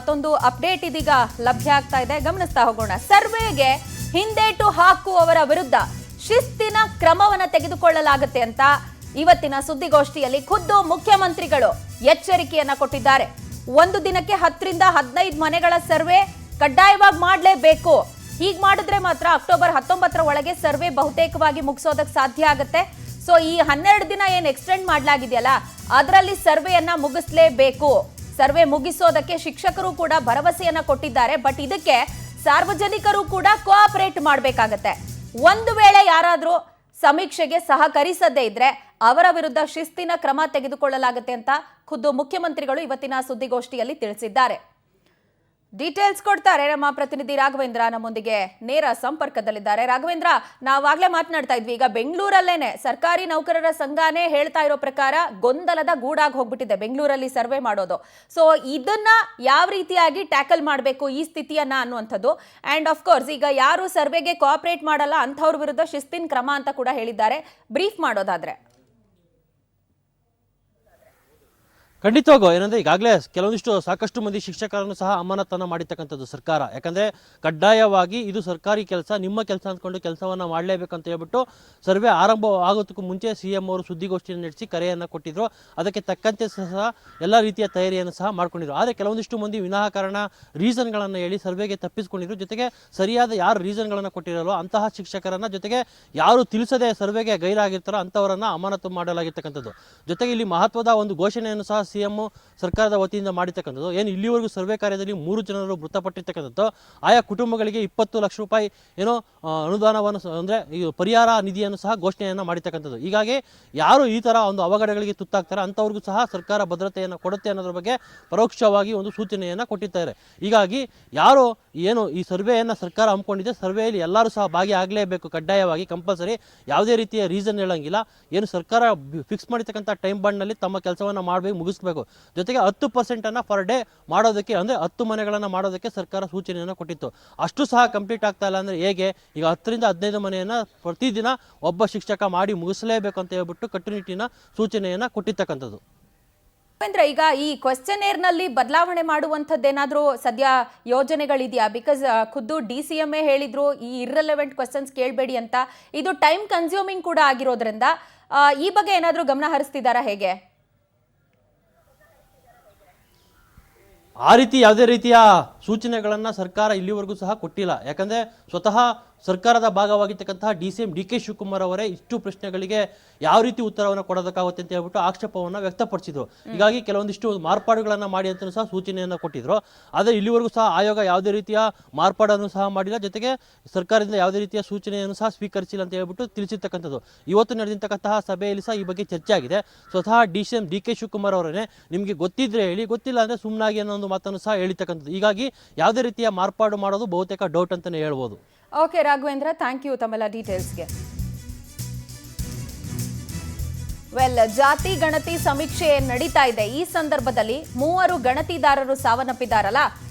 ಮತ್ತೊಂದು ಅಪ್ಡೇಟ್ ಇದೀಗ ಲಭ್ಯ ಆಗ್ತಾ ಇದೆ, ಗಮನಿಸ್ತಾ ಹೋಗೋಣ. ಸರ್ವೆಗೆ ಹಿಂದೇಟು ಹಾಕುವವರ ವಿರುದ್ಧ ಶಿಸ್ತಿನ ಕ್ರಮವನ್ನ ತೆಗೆದುಕೊಳ್ಳಲಾಗುತ್ತೆ ಅಂತ ಇವತ್ತಿನ ಸುದ್ದಿಗೋಷ್ಠಿಯಲ್ಲಿ ಖುದ್ದು ಮುಖ್ಯಮಂತ್ರಿಗಳು ಎಚ್ಚರಿಕೆಯನ್ನ ಕೊಟ್ಟಿದ್ದಾರೆ. ಒಂದು ದಿನಕ್ಕೆ 10 ರಿಂದ 15 ಮನೆಗಳ ಸರ್ವೆ ಕಡ್ಡಾಯವಾಗಿ ಮಾಡಲೇಬೇಕು. ಹೀಗೆ ಮಾಡಿದ್ರೆ ಮಾತ್ರ ಅಕ್ಟೋಬರ್ 19ರ ಒಳಗೆ ಸರ್ವೆ ಬಹುತೇಕವಾಗಿ ಮುಗಿಸೋದಕ್ಕೆ ಸಾಧ್ಯ ಆಗುತ್ತೆ. ಸೊ ಈ 12 ದಿನ ಏನು ಎಕ್ಸ್ಟೆಂಡ್ ಮಾಡಲಾಗಿದೆಯಲ್ಲ, ಅದರಲ್ಲಿ ಸರ್ವೆಯನ್ನ ಮುಗಿಸಲೇಬೇಕು. ಸರ್ವೆ ಮುಗಿಸೋದಕ್ಕೆ ಶಿಕ್ಷಕರು ಕೂಡ ಭರವಸೆಯನ್ನ ಕೊಟ್ಟಿದ್ದಾರೆ. ಬಟ್ ಇದಕ್ಕೆ ಸಾರ್ವಜನಿಕರು ಕೂಡ ಕೋಆಪರೇಟ್ ಮಾಡಬೇಕಾಗತ್ತೆ. ಒಂದು ವೇಳೆ ಯಾರಾದ್ರೂ ಸಮೀಕ್ಷೆಗೆ ಸಹಕರಿಸದೇ ಇದ್ರೆ ಅವರ ವಿರುದ್ಧ ಶಿಸ್ತಿನ ಕ್ರಮ ತೆಗೆದುಕೊಳ್ಳಲಾಗುತ್ತೆ ಅಂತ ಖುದ್ದು ಮುಖ್ಯಮಂತ್ರಿಗಳು ಇವತ್ತಿನ ಸುದ್ದಿಗೋಷ್ಠಿಯಲ್ಲಿ ತಿಳಿಸಿದ್ದಾರೆ. ಡೀಟೇಲ್ಸ್ ಕೊಡ್ತಾರೆ ನಮ್ಮ ಪ್ರತಿನಿಧಿ ರಾಘವೇಂದ್ರ, ನಮ್ಮೊಂದಿಗೆ ನೇರ ಸಂಪರ್ಕದಲ್ಲಿದ್ದಾರೆ. ರಾಘವೇಂದ್ರ, ನಾವಾಗ್ಲೇ ಮಾತನಾಡ್ತಾ ಇದ್ವಿ, ಈಗ ಬೆಂಗಳೂರಲ್ಲೇನೆ ಸರ್ಕಾರಿ ನೌಕರರ ಸಂಘನೇ ಹೇಳ್ತಾ ಇರೋ ಪ್ರಕಾರ ಗೊಂದಲದ ಗೂಡಾಗಿ ಹೋಗ್ಬಿಟ್ಟಿದೆ ಬೆಂಗಳೂರಲ್ಲಿ ಸರ್ವೆ ಮಾಡೋದು. ಸೊ ಇದನ್ನ ಯಾವ ರೀತಿಯಾಗಿ ಟ್ಯಾಕಲ್ ಮಾಡಬೇಕು ಈ ಸ್ಥಿತಿಯನ್ನ ಅನ್ನುವಂಥದ್ದು. ಅಂಡ್ ಆಫ್ ಕೋರ್ಸ್ ಈಗ ಯಾರು ಸರ್ವೆಗೆ ಕೋಆಪರೇಟ್ ಮಾಡಲ್ಲ ಅಂಥವ್ರ ವಿರುದ್ಧ ಶಿಸ್ತಿನ ಕ್ರಮ ಅಂತ ಕೂಡ ಹೇಳಿದ್ದಾರೆ. ಬ್ರೀಫ್ ಮಾಡೋದಾದ್ರೆ ಖಂಡಿತವಾಗೂ ಏನಂದ್ರೆ ಈಗಾಗಲೇ ಕೆಲವೊಂದಿಷ್ಟು ಸಾಕಷ್ಟು ಮಂದಿ ಶಿಕ್ಷಕರನ್ನು ಸಹ ಅಮಾನತನ್ನ ಮಾಡಿರ್ತಕ್ಕಂಥದ್ದು ಸರ್ಕಾರ. ಯಾಕಂದ್ರೆ ಕಡ್ಡಾಯವಾಗಿ ಇದು ಸರ್ಕಾರಿ ಕೆಲಸ, ನಿಮ್ಮ ಕೆಲಸ ಅಂದ್ಕೊಂಡು ಕೆಲಸವನ್ನ ಮಾಡಲೇಬೇಕಂತ ಹೇಳ್ಬಿಟ್ಟು ಸರ್ವೆ ಆರಂಭ ಆಗೋದಕ್ಕೂ ಮುಂಚೆ CM ಅವರು ಸುದ್ದಿಗೋಷ್ಠಿಯನ್ನು ನಡೆಸಿ ಕರೆಯನ್ನು ಕೊಟ್ಟಿದ್ರು. ಅದಕ್ಕೆ ತಕ್ಕಂತೆ ಸಹ ಎಲ್ಲ ರೀತಿಯ ತಯಾರಿಯನ್ನು ಸಹ ಮಾಡ್ಕೊಂಡಿದ್ರು. ಆದರೆ ಕೆಲವೊಂದಿಷ್ಟು ಮಂದಿ ವಿನಾಕಾರಣ ರೀಸನ್ಗಳನ್ನು ಹೇಳಿ ಸರ್ವೆಗೆ ತಪ್ಪಿಸ್ಕೊಂಡಿದ್ರು. ಜೊತೆಗೆ ಸರಿಯಾದ ಯಾರು ರೀಸನ್ಗಳನ್ನು ಕೊಟ್ಟಿರಲ್ಲ ಅಂತಹ ಶಿಕ್ಷಕರನ್ನ, ಜೊತೆಗೆ ಯಾರು ತಿಳಿಸದೆ ಸರ್ವೆಗೆ ಗೈರಾಗಿರ್ತಾರೋ ಅಂಥವರನ್ನ ಅಮಾನತು ಮಾಡಲಾಗಿರ್ತಕ್ಕಂಥದ್ದು. ಜೊತೆಗೆ ಇಲ್ಲಿ ಮಹತ್ವದ ಒಂದು ಘೋಷಣೆಯನ್ನು ಸಹ CM ಸರ್ಕಾರದ ವತಿಯಿಂದ ಮಾಡಿರ್ತಕ್ಕಂಥದ್ದು. ಏನು ಇಲ್ಲಿವರೆಗೂ ಸರ್ವೆ ಕಾರ್ಯದಲ್ಲಿ 3 ಜನರು ಮೃತಪಟ್ಟಿರ್ತಕ್ಕಂಥದ್ದು. ಆಯಾ ಕುಟುಂಬಗಳಿಗೆ 20 ಲಕ್ಷ ರೂಪಾಯಿ ಏನೋ ಅನುದಾನವನ್ನು ಅಂದರೆ ಈ ಪರಿಹಾರ ನಿಧಿಯನ್ನು ಸಹ ಘೋಷಣೆಯನ್ನು ಮಾಡಿರ್ತಕ್ಕಂಥದ್ದು. ಹೀಗಾಗಿ ಯಾರು ಈ ಥರ ಒಂದು ಅವಘಡಗಳಿಗೆ ತುತ್ತಾಗ್ತಾರೆ ಅಂಥವ್ರಿಗೂ ಸಹ ಸರ್ಕಾರ ಭದ್ರತೆಯನ್ನು ಕೊಡುತ್ತೆ ಅನ್ನೋದ್ರ ಬಗ್ಗೆ ಪರೋಕ್ಷವಾಗಿ ಒಂದು ಸೂಚನೆಯನ್ನು ಕೊಟ್ಟಿದ್ದಾರೆ. ಹೀಗಾಗಿ ಯಾರು ಏನು ಈ ಸರ್ವೆಯನ್ನು ಸರ್ಕಾರ ಹಮ್ಮಿಕೊಂಡಿದೆ, ಸರ್ವೆಯಲ್ಲಿ ಎಲ್ಲರೂ ಸಹ ಭಾಗಿಯಾಗಲೇಬೇಕು, ಕಡ್ಡಾಯವಾಗಿ ಕಂಪಲ್ಸರಿ. ಯಾವುದೇ ರೀತಿಯ ರೀಸನ್ ಹೇಳಂಗಿಲ್ಲ. ಏನು ಸರ್ಕಾರ ಫಿಕ್ಸ್ ಮಾಡಿರ್ತಕ್ಕಂಥ ಟೈಮ್ ಬಾಂಡ್ನಲ್ಲಿ ತಮ್ಮ ಕೆಲಸವನ್ನು ಮಾಡಬೇಕು, ಮುಗಿಸ್ಬೇಕು. ಜೊತೆಗೆ 10% ಫರ್ ಡೇ ಮಾಡೋದಕ್ಕೆ, ಅಂದರೆ 10 ಮನೆಗಳನ್ನು ಮಾಡೋದಕ್ಕೆ ಸರ್ಕಾರ ಸೂಚನೆಯನ್ನು ಕೊಟ್ಟಿತ್ತು. ಅಷ್ಟು ಸಹ ಕಂಪ್ಲೀಟ್ ಆಗ್ತಾ ಇಲ್ಲ ಅಂದರೆ ಹೇಗೆ? ಈಗ 10 ರಿಂದ 15 ಮನೆಯನ್ನು ಪ್ರತಿದಿನ ಒಬ್ಬ ಶಿಕ್ಷಕ ಮಾಡಿ ಮುಗಿಸಲೇಬೇಕು ಅಂತ ಹೇಳ್ಬಿಟ್ಟು ಕಟ್ಟುನಿಟ್ಟಿನ ಸೂಚನೆಯನ್ನು ಕೊಟ್ಟಿರ್ತಕ್ಕಂಥದ್ದು. ಈಗ ಈ ಕ್ವೆಶ್ಚನೇರ್ ನಲ್ಲಿ ಬದಲಾವಣೆ ಮಾಡುವಂಥದ್ದೇನಾದ್ರೂ ಸದ್ಯ ಯೋಜನೆಗಳಿದೆಯಾ? ಬಿಕಾಸ್ ಖುದ್ದು DCM ಹೇಳಿದ್ರು ಈ ಇರ್ರೆಲೆವೆಂಟ್ ಕ್ವೆಶ್ಚನ್ಸ್ ಕೇಳಬೇಡಿ ಅಂತ. ಇದು ಟೈಮ್ ಕನ್ಸ್ಯೂಮಿಂಗ್ ಕೂಡ ಆಗಿರೋದ್ರಿಂದ ಈ ಬಗ್ಗೆ ಏನಾದ್ರೂ ಗಮನ ಹರಿಸ್ತಿದ್ದಾರಾ ಹೇಗೆ? ಆ ರೀತಿ ಯಾವುದೇ ರೀತಿಯ ಸೂಚನೆಗಳನ್ನು ಸರ್ಕಾರ ಇಲ್ಲಿವರೆಗೂ ಸಹ ಕೊಟ್ಟಿಲ್ಲ. ಯಾಕಂದರೆ ಸ್ವತಃ ಸರ್ಕಾರದ ಭಾಗವಾಗಿರ್ತಕ್ಕಂತಹ DCM DK ಶಿವಕುಮಾರ್ ಅವರೇ ಇಷ್ಟು ಪ್ರಶ್ನೆಗಳಿಗೆ ಯಾವ ರೀತಿ ಉತ್ತರವನ್ನು ಕೊಡೋದಕ್ಕಾಗುತ್ತೆ ಅಂತ ಹೇಳ್ಬಿಟ್ಟು ಆಕ್ಷೇಪವನ್ನು ವ್ಯಕ್ತಪಡಿಸಿದ್ರು. ಹೀಗಾಗಿ ಕೆಲವೊಂದಿಷ್ಟು ಮಾರ್ಪಾಡುಗಳನ್ನು ಮಾಡಿ ಅಂತ ಸಹ ಸೂಚನೆಯನ್ನು ಕೊಟ್ಟಿದ್ರು. ಆದರೆ ಇಲ್ಲಿವರೆಗೂ ಸಹ ಆಯೋಗ ಯಾವುದೇ ರೀತಿಯ ಮಾರ್ಪಾಡನ್ನು ಸಹ ಮಾಡಿಲ್ಲ. ಜೊತೆಗೆ ಸರ್ಕಾರದಿಂದ ಯಾವುದೇ ರೀತಿಯ ಸೂಚನೆಯನ್ನು ಸಹ ಸ್ವೀಕರಿಸಿಲ್ಲ ಅಂತ ಹೇಳ್ಬಿಟ್ಟು ತಿಳಿಸಿರ್ತಕ್ಕಂಥದ್ದು. ಇವತ್ತು ನಡೆದಂತಹ ಸಭೆಯಲ್ಲಿ ಸಹ ಈ ಬಗ್ಗೆ ಚರ್ಚೆ ಆಗಿದೆ. ಸ್ವತಃ DCM DK ಶಿವಕುಮಾರ್ ಅವರೇ ನಿಮಗೆ ಗೊತ್ತಿದ್ರೆ ಹೇಳಿ, ಗೊತ್ತಿಲ್ಲ ಅಂದರೆ ಸುಮ್ಮನಾಗಿ ಅನ್ನೋ ಒಂದು ಮಾತನ್ನು ಸಹ ಹೇಳಿರ್ತಕ್ಕಂಥದ್ದು. ಹೀಗಾಗಿ ಯಾವುದೇ ರೀತಿಯ ಮಾರ್ಪಾಡು ಮಾಡೋದು ಬಹುತೇಕ ಡೌಟ್ ಅಂತಲೇ ಹೇಳ್ಬೋದು. ಓಕೆ ರಾಘವೇಂದ್ರ, ಥ್ಯಾಂಕ್ ಯು ತಮ್ಮೆಲ್ಲ ಡೀಟೇಲ್ಸ್ಗೆ. ಜಾತಿ ಗಣತಿ ಸಮೀಕ್ಷೆ ನಡೀತಾ ಇದೆ. ಈ ಸಂದರ್ಭದಲ್ಲಿ 3 ಗಣತಿದಾರರು ಸಾವನ್ನಪ್ಪಿದ್ದಾರಲ್ಲ,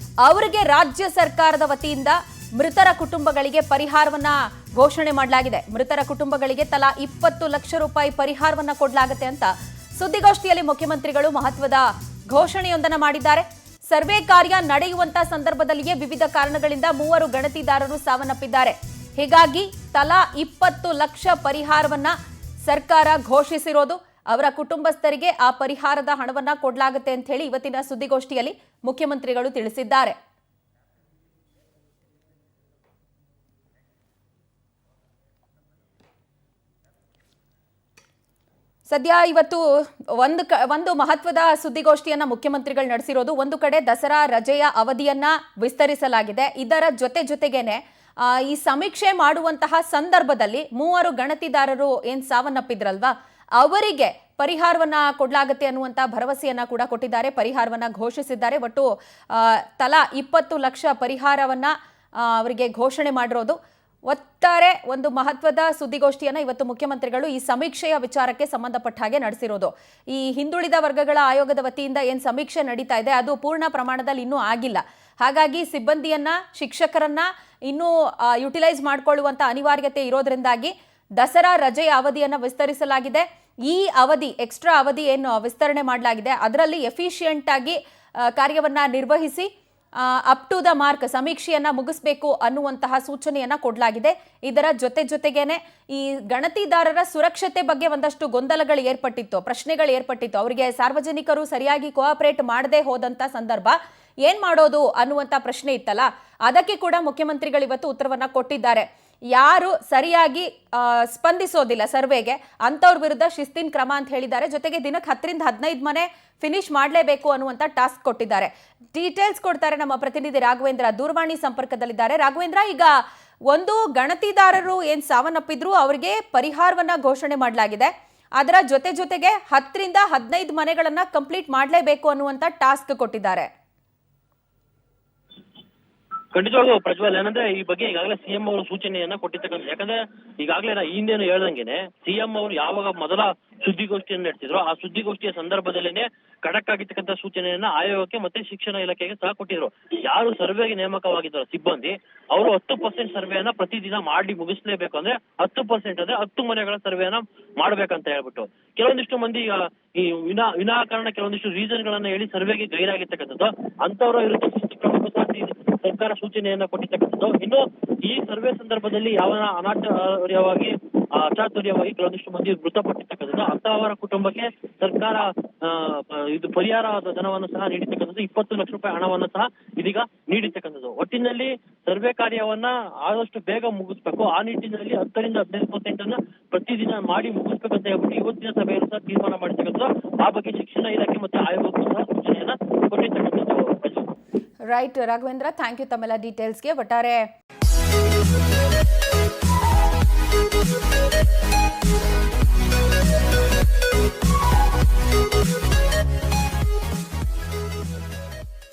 ಅವರಿಗೆ ರಾಜ್ಯ ಸರ್ಕಾರದ ವತಿಯಿಂದ ಮೃತರ ಕುಟುಂಬಗಳಿಗೆ ಪರಿಹಾರವನ್ನ ಘೋಷಣೆ ಮಾಡಲಾಗಿದೆ. ಮೃತರ ಕುಟುಂಬಗಳಿಗೆ ತಲಾ 20 ಲಕ್ಷ ರೂಪಾಯಿ ಪರಿಹಾರವನ್ನ ಕೊಡಲಾಗುತ್ತೆ ಅಂತ ಸುದ್ದಿಗೋಷ್ಠಿಯಲ್ಲಿ ಮುಖ್ಯಮಂತ್ರಿಗಳು ಮಹತ್ವದ ಘೋಷಣೆಯೊಂದನ್ನು ಮಾಡಿದ್ದಾರೆ. ಸರ್ವೆ ಕಾರ್ಯ ನಡೆಯುವಂತ ಸಂದರ್ಭದಲ್ಲಿಯೇ ವಿವಿಧ ಕಾರಣಗಳಿಂದ 3 ಗಣತಿದಾರರು ಸಾವನ್ನಪ್ಪಿದ್ದಾರೆ. ಹೀಗಾಗಿ ತಲಾ 20 ಲಕ್ಷ ಪರಿಹಾರವನ್ನ ಸರ್ಕಾರ ಘೋಷಿಸಿರೋದು. ಅವರ ಕುಟುಂಬಸ್ಥರಿಗೆ ಆ ಪರಿಹಾರದ ಹಣವನ್ನ ಕೊಡಲಾಗುತ್ತೆ ಅಂತ ಹೇಳಿ ಇವತ್ತಿನ ಸುದ್ದಿಗೋಷ್ಠಿಯಲ್ಲಿ ಮುಖ್ಯಮಂತ್ರಿಗಳು ತಿಳಿಸಿದ್ದಾರೆ. ಸದ್ಯ ಇವತ್ತು ಒಂದು ಮಹತ್ವದ ಸುದ್ದಿಗೋಷ್ಠಿಯನ್ನ ಮುಖ್ಯಮಂತ್ರಿಗಳು ನಡೆಸಿರೋದು. ಒಂದು ಕಡೆ ದಸರಾ ರಜೆಯ ಅವಧಿಯನ್ನ ವಿಸ್ತರಿಸಲಾಗಿದೆ. ಇದರ ಜೊತೆಗೇನೆ ಈ ಸಮೀಕ್ಷೆ ಮಾಡುವಂತಹ ಸಂದರ್ಭದಲ್ಲಿ 3 ಗಣತಿದಾರರು ಏನ್ ಸಾವನ್ನಪ್ಪಿದ್ರಲ್ವಾ, ಅವರಿಗೆ ಪರಿಹಾರವನ್ನ ಕೊಡಲಾಗುತ್ತೆ ಅನ್ನುವಂತ ಭರವಸೆಯನ್ನ ಕೂಡ ಕೊಟ್ಟಿದ್ದಾರೆ. ಪರಿಹಾರವನ್ನ ಘೋಷಿಸಿದ್ದಾರೆ. ಒಟ್ಟು ತಲಾ 20 ಲಕ್ಷ ಪರಿಹಾರವನ್ನ ಅವರಿಗೆ ಘೋಷಣೆ ಮಾಡಿರೋದು. ಒಟ್ಟಾರೆ ಒಂದು ಮಹತ್ವದ ಸುದ್ದಿಗೋಷ್ಠಿಯನ್ನ ಇವತ್ತು ಮುಖ್ಯಮಂತ್ರಿಗಳು ಈ ಸಮೀಕ್ಷೆಯ ವಿಚಾರಕ್ಕೆ ಸಂಬಂಧಪಟ್ಟ ಹಾಗೆ ನಡೆಸಿರೋದು. ಈ ಹಿಂದುಳಿದ ವರ್ಗಗಳ ಆಯೋಗದ ವತಿಯಿಂದ ಏನು ಸಮೀಕ್ಷೆ ನಡೀತಾ ಇದೆ ಅದು ಪೂರ್ಣ ಪ್ರಮಾಣದಲ್ಲಿ ಇನ್ನೂ ಆಗಿಲ್ಲ. ಹಾಗಾಗಿ ಸಿಬ್ಬಂದಿಯನ್ನ, ಶಿಕ್ಷಕರನ್ನ ಇನ್ನೂ ಯುಟಿಲೈಸ್ ಮಾಡಿಕೊಳ್ಳುವಂತ ಅನಿವಾರ್ಯತೆ ಇರೋದ್ರಿಂದಾಗಿ ದಸರಾ ರಜೆಯ ಅವಧಿಯನ್ನು ವಿಸ್ತರಿಸಲಾಗಿದೆ. ಈ ಅವಧಿ, ಎಕ್ಸ್ಟ್ರಾ ಅವಧಿ ಏನು ವಿಸ್ತರಣೆ ಮಾಡಲಾಗಿದೆ, ಅದರಲ್ಲಿ ಎಫಿಷಿಯೆಂಟ್ ಆಗಿ ಕಾರ್ಯವನ್ನ ನಿರ್ವಹಿಸಿ ಅಪ್ ಟು ದ ಮಾರ್ಕ್ ಸಮೀಕ್ಷೆಯನ್ನ ಮುಗಿಸ್ಬೇಕು ಅನ್ನುವಂತಹ ಸೂಚನೆಯನ್ನ ಕೊಡಲಾಗಿದೆ. ಇದರ ಜೊತೆಗೇನೆ ಈ ಗಣತಿದಾರರ ಸುರಕ್ಷತೆ ಬಗ್ಗೆ ಒಂದಷ್ಟು ಗೊಂದಲಗಳು ಏರ್ಪಟ್ಟಿತ್ತು, ಪ್ರಶ್ನೆಗಳು ಏರ್ಪಟ್ಟಿತ್ತು. ಅವರಿಗೆ ಸಾರ್ವಜನಿಕರು ಸರಿಯಾಗಿ ಕೋಆಪರೇಟ್ ಮಾಡದೆ ಹೋದಂತ ಸಂದರ್ಭ ಏನ್ ಮಾಡೋದು ಅನ್ನುವಂತ ಪ್ರಶ್ನೆ ಇತ್ತಲ್ಲ, ಅದಕ್ಕೆ ಕೂಡ ಮುಖ್ಯಮಂತ್ರಿಗಳು ಇವತ್ತು ಉತ್ತರವನ್ನ ಕೊಟ್ಟಿದ್ದಾರೆ. ಯಾರು ಸರಿಯಾಗಿ ಸ್ಪಂದಿಸೋದಿಲ್ಲ ಸರ್ವೆಗೆ ಅಂತವ್ರ ವಿರುದ್ಧ ಶಿಸ್ತಿನ ಕ್ರಮ ಅಂತ ಹೇಳಿದ್ದಾರೆ. ಜೊತೆಗೆ ದಿನಕ್ಕೆ 10 ರಿಂದ 15 ಮನೆ ಫಿನಿಶ್ ಮಾಡಲೇಬೇಕು ಅನ್ನುವಂತ ಟಾಸ್ಕ್ ಕೊಟ್ಟಿದ್ದಾರೆ. ಡೀಟೇಲ್ಸ್ ಕೊಡ್ತಾರೆ ನಮ್ಮ ಪ್ರತಿನಿಧಿ ರಾಘವೇಂದ್ರ, ದೂರವಾಣಿ ಸಂಪರ್ಕದಲ್ಲಿದ್ದಾರೆ. ರಾಘವೇಂದ್ರ, ಈಗ ಒಂದು ಗಣತಿದಾರರು ಏನ್ ಸಾವನ್ನಪ್ಪಿದ್ರು ಅವರಿಗೆ ಪರಿಹಾರವನ್ನ ಘೋಷಣೆ ಮಾಡಲಾಗಿದೆ. ಅದರ ಜೊತೆಗೆ 10 ರಿಂದ 15 ಮನೆಗಳನ್ನ ಕಂಪ್ಲೀಟ್ ಮಾಡಲೇಬೇಕು ಅನ್ನುವಂತ ಟಾಸ್ಕ್ ಕೊಟ್ಟಿದ್ದಾರೆ. ಖಂಡಿತವಾಗ್ಲೂ ಪ್ರಜ್ವಲ್, ಏನಂದ್ರೆ ಈ ಬಗ್ಗೆ ಈಗಾಗಲೇ ಸಿಎಂ ಅವರು ಸೂಚನೆಯನ್ನ ಕೊಟ್ಟಿರ್ತಕ್ಕಂಥ. ಯಾಕಂದ್ರೆ ಈಗಾಗಲೇ ಹಿಂದೇನು ಹೇಳ್ದಂಗೆನೆ ಸಿಎಂ ಅವರು ಯಾವಾಗ ಮೊದಲ ಸುದ್ದಿಗೋಷ್ಠಿಯನ್ನು ನಡೆಸಿದ್ರು, ಆ ಸುದ್ದಿಗೋಷ್ಠಿಯ ಸಂದರ್ಭದಲ್ಲೇನೆ ಖಡಕ್ ಆಗಿರ್ತಕ್ಕಂಥ ಸೂಚನೆಯನ್ನ ಆಯೋಗಕ್ಕೆ ಮತ್ತೆ ಶಿಕ್ಷಣ ಇಲಾಖೆಗೆ ಸಹ ಕೊಟ್ಟಿದ್ರು. ಯಾರು ಸರ್ವೆಗೆ ನೇಮಕವಾಗಿದ್ದಾರೋ ಸಿಬ್ಬಂದಿ, ಅವರು 10% ಸರ್ವೆಯನ್ನ ಪ್ರತಿದಿನ ಮಾಡಿ ಮುಗಿಸ್ಲೇಬೇಕು. ಅಂದ್ರೆ 10% ಅಂದ್ರೆ 10 ಮನೆಗಳ ಸರ್ವೆಯನ್ನ ಮಾಡ್ಬೇಕಂತ ಹೇಳ್ಬಿಟ್ಟು ಕೆಲವೊಂದಿಷ್ಟು ಮಂದಿ ಈ ವಿನಾಕಾರಣ ಕೆಲವೊಂದಿಷ್ಟು ರೀಸನ್ ಗಳನ್ನ ಹೇಳಿ ಸರ್ವೆಗೆ ಗೈರಾಗಿರ್ತಕ್ಕಂಥದ್ದು, ಅಂತವರ ವಿರುದ್ಧ ಸರ್ಕಾರ ಸೂಚನೆಯನ್ನ ಕೊಟ್ಟಿರ್ತಕ್ಕಂಥದ್ದು. ಇನ್ನು ಈ ಸರ್ವೆ ಸಂದರ್ಭದಲ್ಲಿ ಯಾವ ಅಚಾತುರ್ಯವಾಗಿ ಕೆಲವೊಂದಿಷ್ಟು ಮಂದಿ ಮೃತಪಟ್ಟಿರ್ತಕ್ಕಂಥದ್ದು, ಅಂತಹವರ ಕುಟುಂಬಕ್ಕೆ ಸರ್ಕಾರ ಇದು ಪರಿಹಾರ ಧನವನ್ನು ಸಹ ನೀಡಿರ್ತಕ್ಕಂಥದ್ದು. 20 ಲಕ್ಷ ರೂಪಾಯಿ ಹಣವನ್ನು ಸಹ ಇದೀಗ ನೀಡಿರ್ತಕ್ಕಂಥದ್ದು. ಒಟ್ಟಿನಲ್ಲಿ ಸರ್ವೆ ಕಾರ್ಯವನ್ನ ಆದಷ್ಟು ಬೇಗ ಮುಗಿಸ್ಬೇಕು. ಆ ನಿಟ್ಟಿನಲ್ಲಿ 10 ರಿಂದ 15% ಅನ್ನ ಪ್ರತಿದಿನ ಮಾಡಿ ಮುಗಿಸ್ಬೇಕಂತ ಹೇಳ್ಬಿಟ್ಟು ಇವತ್ತಿನ ಸಭೆಯಲ್ಲಿ ಸಹ ತೀರ್ಮಾನ ಮಾಡಿರ್ತಕ್ಕಂಥದ್ದು. ಆ ಬಗ್ಗೆ ಶಿಕ್ಷಣ ಇಲಾಖೆ ಮತ್ತೆ ಆಯೋಗಕ್ಕೂ ಸಹ ಸೂಚನೆಯನ್ನ ಕೊಟ್ಟಿರ್ತಕ್ಕಂಥದ್ದು. ರೈಟ್ ರಾಘವೇಂದ್ರ, ಥ್ಯಾಂಕ್ ಯು ತಮ್ಮೆಲ್ಲ ಡೀಟೇಲ್ಸ್ಗೆ. ಒಟ್ಟಾರೆ